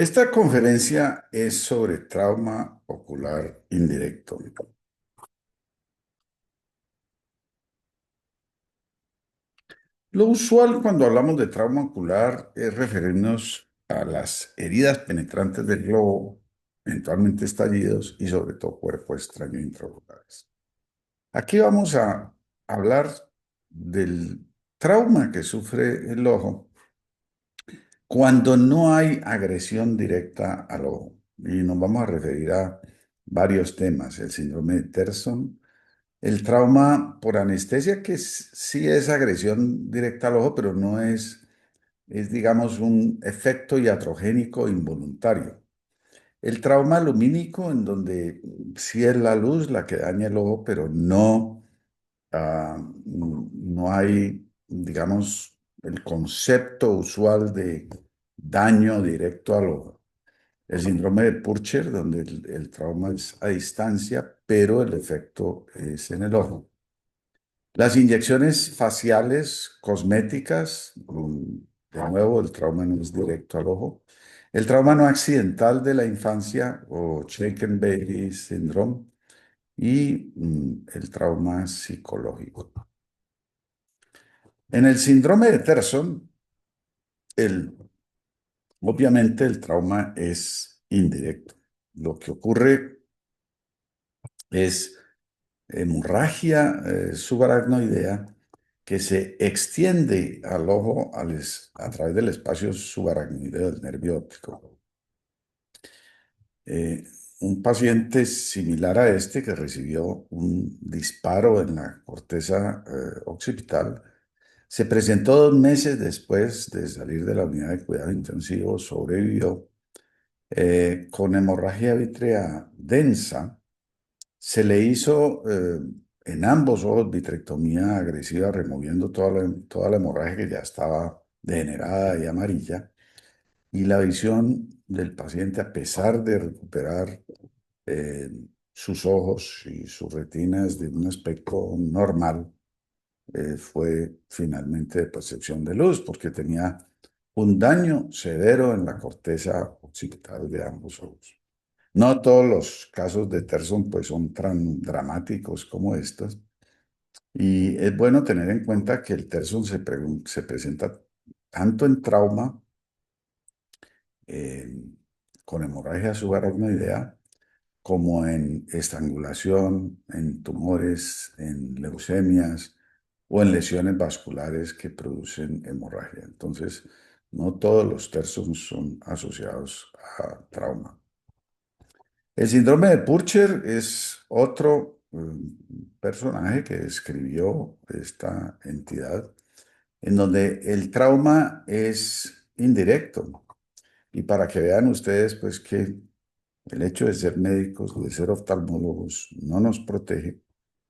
Esta conferencia es sobre trauma ocular indirecto. Lo usual cuando hablamos de trauma ocular es referirnos a las heridas penetrantes del globo, eventualmente estallidos y sobre todo cuerpo extraño intraoculares. Aquí vamos a hablar del trauma que sufre el ojo cuando no hay agresión directa al ojo. Y nos vamos a referir a varios temas: el síndrome de Terson, el trauma por anestesia, que sí es agresión directa al ojo, pero no es digamos, un efecto iatrogénico involuntario. El trauma lumínico, en donde sí es la luz la que daña el ojo, pero no hay, digamos, el concepto usual de daño directo al ojo. El síndrome de Purcher, donde el trauma es a distancia, pero el efecto es en el ojo. Las inyecciones faciales cosméticas, de nuevo, el trauma no es directo al ojo. El trauma no accidental de la infancia o Shaken Baby Syndrome y el trauma psicológico. En el síndrome de Terson, el, obviamente el trauma es indirecto. Lo que ocurre es hemorragia subaracnoidea que se extiende al ojo a través del espacio subaracnoideo del nervio óptico. Eh, un paciente similar a este que recibió un disparo en la corteza occipital se presentó 2 meses después de salir de la unidad de cuidado intensivo, sobrevivió con hemorragia vítrea densa. Se le hizo en ambos ojos vitrectomía agresiva, removiendo toda la hemorragia que ya estaba degenerada y amarilla. Y la visión del paciente, a pesar de recuperar eh, sus ojos y sus retinas de un aspecto normal, fue finalmente de percepción de luz, porque tenía un daño severo en la corteza occipital de ambos ojos. No todos los casos de Terson pues son tan dramáticos como estos, y es bueno tener en cuenta que el Terson se presenta tanto en trauma, eh, con hemorragia subaracnoidea, como en estrangulación, en tumores, en leucemias o en lesiones vasculares que producen hemorragia. Entonces, no todos los Tersons son asociados a trauma. El síndrome de Purcher es otro personaje que describió esta entidad, en donde el trauma es indirecto. Y para que vean ustedes, pues, que el hecho de ser médicos, de ser oftalmólogos, no nos protege.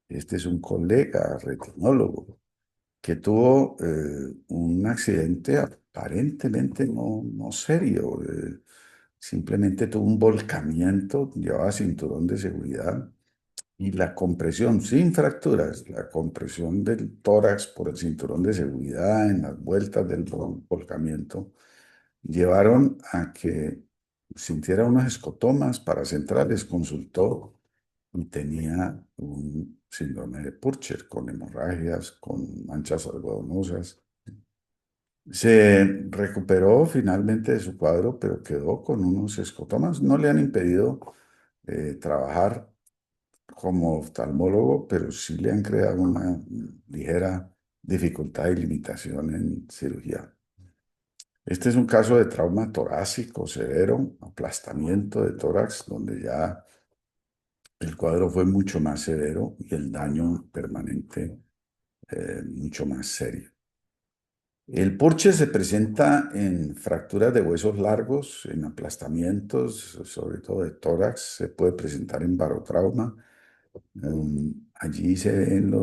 Este es un colega retinólogo que tuvo un accidente aparentemente no serio. Simplemente tuvo un volcamiento, llevaba cinturón de seguridad y la compresión, sin fracturas, la compresión del tórax por el cinturón de seguridad en las vueltas del volcamiento, llevaron a que sintiera unos escotomas paracentrales. Consultó y tenía un síndrome de Purcher con hemorragias, con manchas algodonosas. Se recuperó finalmente de su cuadro, pero quedó con unos escotomas. No le han impedido trabajar como oftalmólogo, pero sí le han creado una ligera dificultad y limitación en cirugía. Este es un caso de trauma torácico severo, aplastamiento de tórax, donde ya el cuadro fue mucho más severo y el daño permanente mucho más serio. El Purche se presenta en fracturas de huesos largos, en aplastamientos, sobre todo de tórax. Se puede presentar en barotrauma. Allí se ven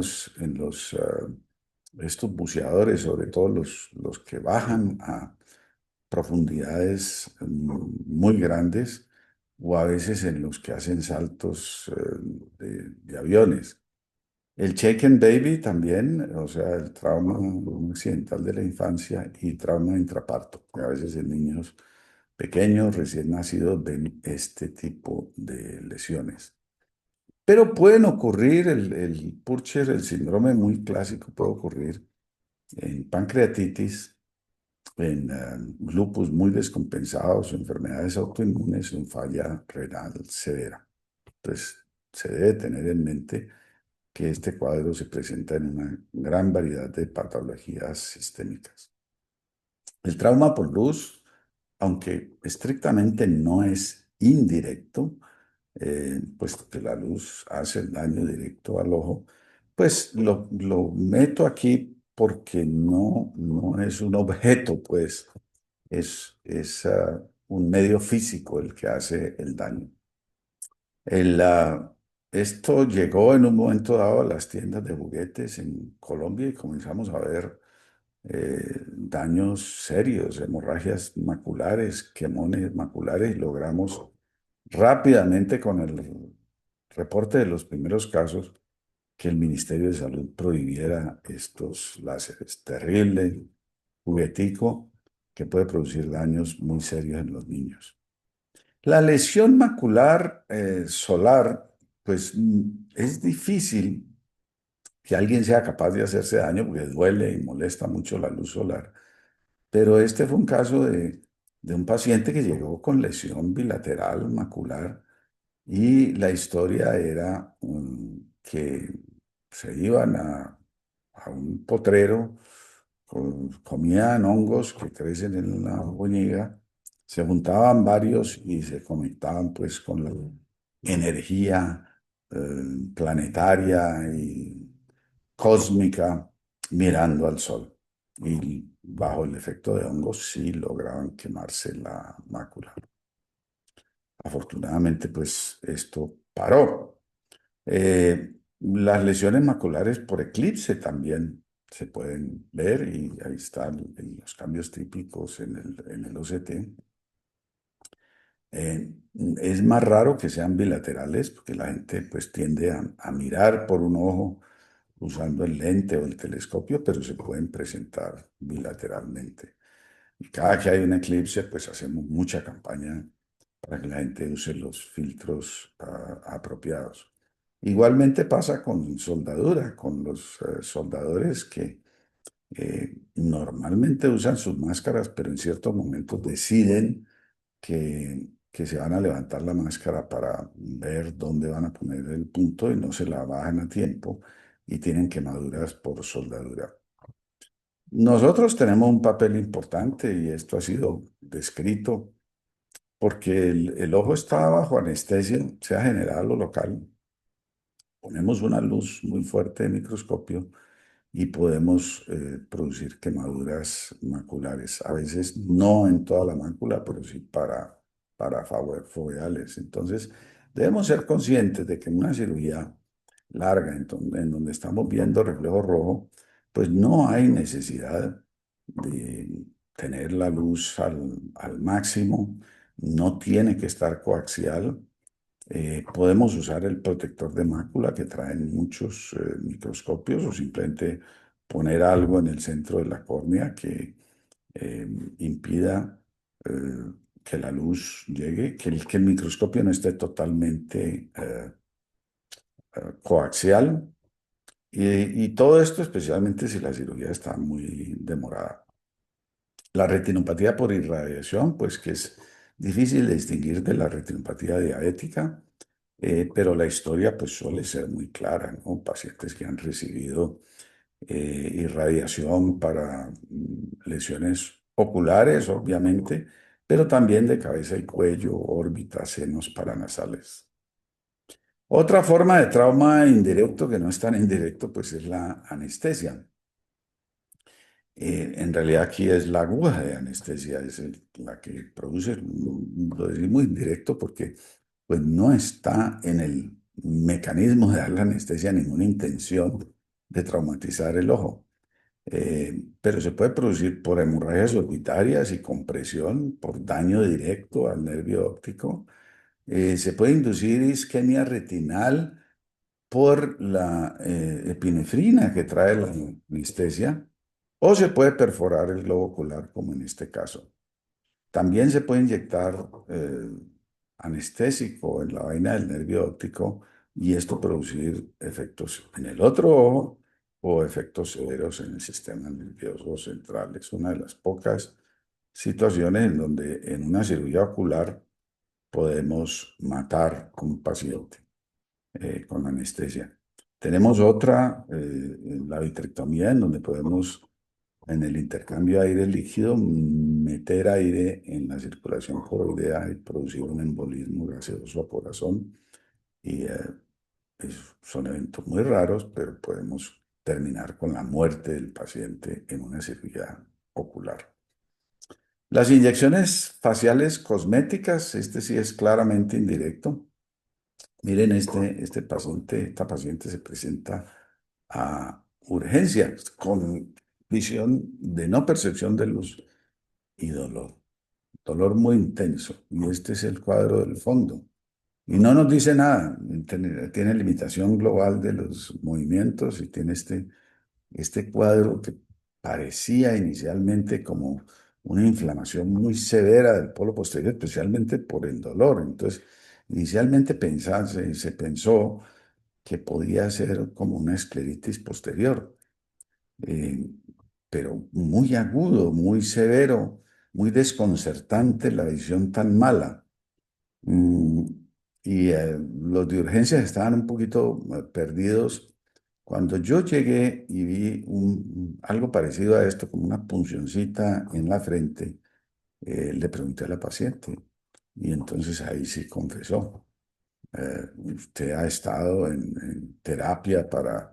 estos buceadores, sobre todo los que bajan a profundidades muy grandes, o a veces en los que hacen saltos de aviones. El Shaken Baby también, o sea, el trauma accidental de la infancia y trauma intraparto, que a veces en niños pequeños recién nacidos ven este tipo de lesiones. Pero pueden ocurrir, el Purcher, el síndrome muy clásico, puede ocurrir en pancreatitis, en lupus muy descompensados, enfermedades autoinmunes, en falla renal severa. Entonces, se debe tener en mente que este cuadro se presenta en una gran variedad de patologías sistémicas. El trauma por luz, aunque estrictamente no es indirecto, puesto que la luz hace el daño directo al ojo, pues lo meto aquí porque no es un objeto, pues es un medio físico el que hace el daño. El, ah, Esto llegó en un momento dado a las tiendas de juguetes en Colombia y comenzamos a ver daños serios, hemorragias maculares, quemones maculares, y logramos rápidamente con el reporte de los primeros casos que el Ministerio de Salud prohibiera estos láseres. Terrible juguetico que puede producir daños muy serios en los niños. La lesión macular solar, pues es difícil que alguien sea capaz de hacerse daño porque duele y molesta mucho la luz solar. Pero este fue un caso de un paciente que llegó con lesión bilateral macular y la historia era que se iban a un potrero, comían hongos que crecen en la boñiga, se juntaban varios y se conectaban pues con la energía planetaria y cósmica mirando al sol. Y bajo el efecto de hongos sí lograban quemarse la mácula. Afortunadamente, pues esto paró. Las lesiones maculares por eclipse también se pueden ver y ahí están los cambios típicos en el OCT. Eh, es más raro que sean bilaterales porque la gente pues tiende a mirar por un ojo usando el lente o el telescopio, pero se pueden presentar bilateralmente. Y cada que hay un eclipse, pues hacemos mucha campaña para que la gente use los filtros apropiados. Igualmente pasa con soldadura, con los soldadores que normalmente usan sus máscaras, pero en ciertos momentos deciden que se van a levantar la máscara para ver dónde van a poner el punto y no se la bajan a tiempo y tienen quemaduras por soldadura. Nosotros tenemos un papel importante y esto ha sido descrito porque el ojo está bajo anestesia, sea general o local. Ponemos una luz muy fuerte de microscopio y podemos producir quemaduras maculares. A veces no en toda la mácula, pero sí para foveales. Entonces, debemos ser conscientes de que en una cirugía larga, en donde estamos viendo reflejo rojo, pues no hay necesidad de tener la luz al máximo, no tiene que estar coaxial. Podemos usar el protector de mácula que traen muchos microscopios o simplemente poner algo en el centro de la córnea que impida que la luz llegue, que el microscopio no esté totalmente coaxial. Y todo esto especialmente si la cirugía está muy demorada. La retinopatía por irradiación, pues que es difícil de distinguir de la retinopatía diabética, pero la historia pues suele ser muy clara, ¿no? Pacientes que han recibido irradiación para lesiones oculares, obviamente, pero también de cabeza y cuello, órbitas, senos paranasales. Otra forma de trauma indirecto, que no es tan indirecto, pues es la anestesia. En realidad aquí es la aguja de anestesia, es la que produce, lo decimos muy indirecto porque pues no está en el mecanismo de dar la anestesia ninguna intención de traumatizar el ojo. Pero se puede producir por hemorragias orbitarias y compresión, por daño directo al nervio óptico. Se puede inducir isquemia retinal por la epinefrina que trae la anestesia, o se puede perforar el globo ocular, como en este caso. También se puede inyectar anestésico en la vaina del nervio óptico y esto producir efectos en el otro ojo o efectos severos en el sistema nervioso central. Es una de las pocas situaciones en donde en una cirugía ocular podemos matar a un paciente con anestesia. Tenemos otra, en la vitrectomía, en donde podemos, en el intercambio de aire líquido, meter aire en la circulación coroidea y producir un embolismo gaseoso a corazón. Y son eventos muy raros, pero podemos terminar con la muerte del paciente en una cirugía ocular. Las inyecciones faciales cosméticas, este sí es claramente indirecto. Miren, este paciente, esta paciente se presenta a urgencias con visión de no percepción de luz y dolor muy intenso. Y este es el cuadro del fondo. Y no nos dice nada, tiene limitación global de los movimientos y tiene este cuadro que parecía inicialmente como una inflamación muy severa del polo posterior, especialmente por el dolor. Entonces, inicialmente se pensó que podía ser como una escleritis posterior, eh, pero muy agudo, muy severo, muy desconcertante la visión tan mala. Mm, y los de urgencias estaban un poquito perdidos. Cuando yo llegué y vi algo parecido a esto, como una puncioncita en la frente, le pregunté a la paciente y entonces ahí sí confesó. Usted ha estado en terapia para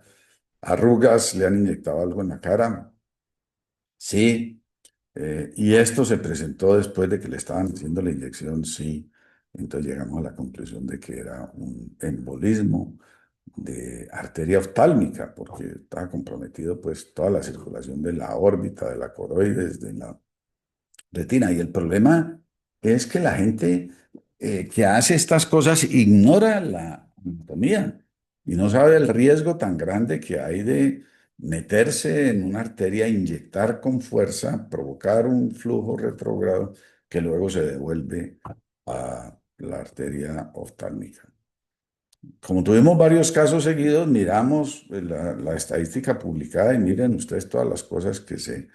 arrugas, le han inyectado algo en la cara. Sí, y esto se presentó después de que le estaban haciendo la inyección, sí. Entonces llegamos a la conclusión de que era un embolismo de arteria oftálmica, porque estaba comprometido pues toda la circulación de la órbita, de la coroides, de la retina. Y el problema es que la gente que hace estas cosas ignora la anatomía y no sabe el riesgo tan grande que hay de meterse en una arteria, inyectar con fuerza, provocar un flujo retrógrado que luego se devuelve a la arteria oftálmica. Como tuvimos varios casos seguidos, miramos la estadística publicada y miren ustedes todas las cosas que se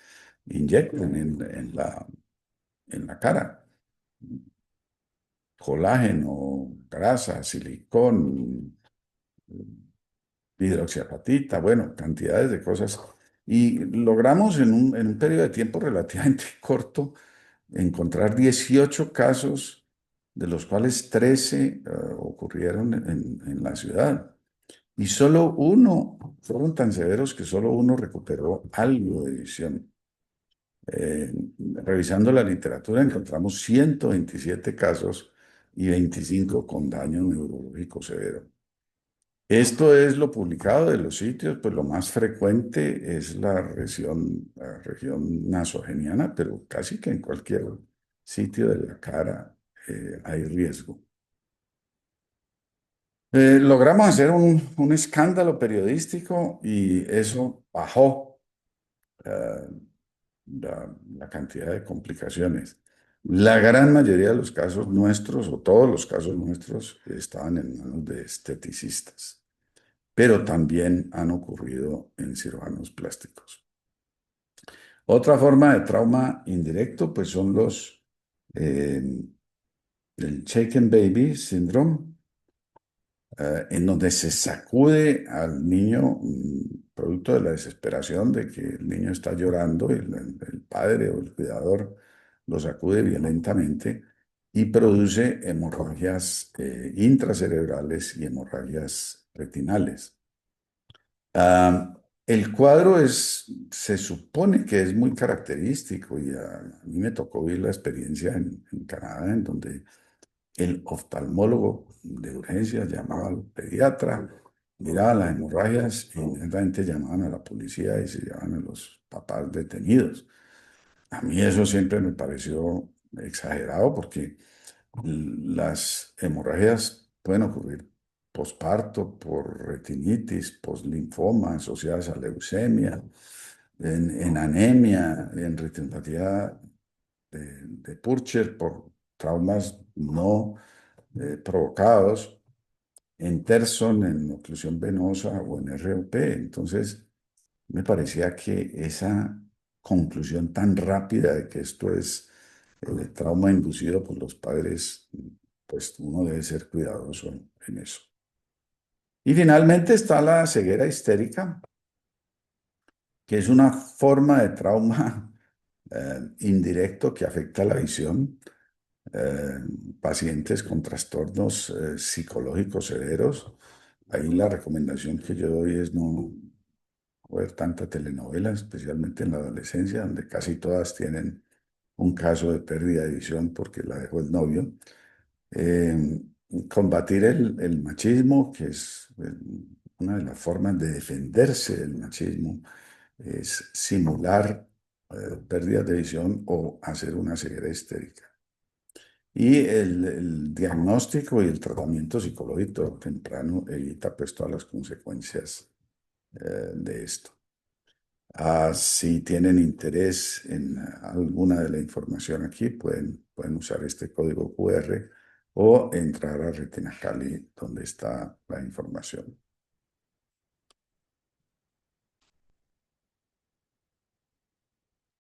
inyectan en la cara. Colágeno, grasa, silicón, hidroxiapatita, bueno, cantidades de cosas. Y logramos en un periodo de tiempo relativamente corto encontrar 18 casos, de los cuales 13 ocurrieron en la ciudad. Y solo uno, fueron tan severos que solo uno recuperó algo de visión. Eh, Revisando la literatura encontramos 127 casos y 25 con daño neurológico severo. Esto es lo publicado de los sitios, pues lo más frecuente es la región nasogeniana, pero casi que en cualquier sitio de la cara hay riesgo. Logramos hacer un escándalo periodístico y eso bajó eh, la cantidad de complicaciones. La gran mayoría de los casos nuestros, o todos los casos nuestros, estaban en manos de esteticistas, pero también han ocurrido en cirujanos plásticos. Otra forma de trauma indirecto, pues son eh, el Shaken Baby Syndrome, en donde se sacude al niño, producto de la desesperación de que el niño está llorando y el padre o el cuidador lo sacude violentamente y produce hemorragias intracerebrales y hemorragias retinales. El cuadro se supone que es muy característico y a mí me tocó vivir la experiencia en Canadá, en donde el oftalmólogo de urgencias llamaba al pediatra, miraba las hemorragias y inmediatamente llamaban a la policía y se llevaban a los papás detenidos. A mí eso siempre me pareció exagerado porque las hemorragias pueden ocurrir posparto, por retinitis, poslinfoma, asociadas a leucemia, en anemia, en retinopatía de Purcher por traumas no provocados en Terson, en oclusión venosa o en RUP. Entonces, me parecía que esa conclusión tan rápida de que esto es trauma inducido por los padres, pues uno debe ser cuidadoso en eso. Y finalmente está la ceguera histérica, que es una forma de trauma indirecto que afecta la visión. eh, Pacientes con trastornos psicológicos severos. Ahí la recomendación que yo doy es no ver tanta telenovela, especialmente en la adolescencia, donde casi todas tienen un caso de pérdida de visión porque la dejó el novio. Eh, Combatir el machismo, que es una de las formas de defenderse del machismo, es simular pérdidas de visión o hacer una ceguera histérica. Y el diagnóstico y el tratamiento psicológico temprano evita pues todas las consecuencias de esto. Si tienen interés en alguna de la información aquí, pueden usar este código QR o entrar a Retina Cali donde está la información.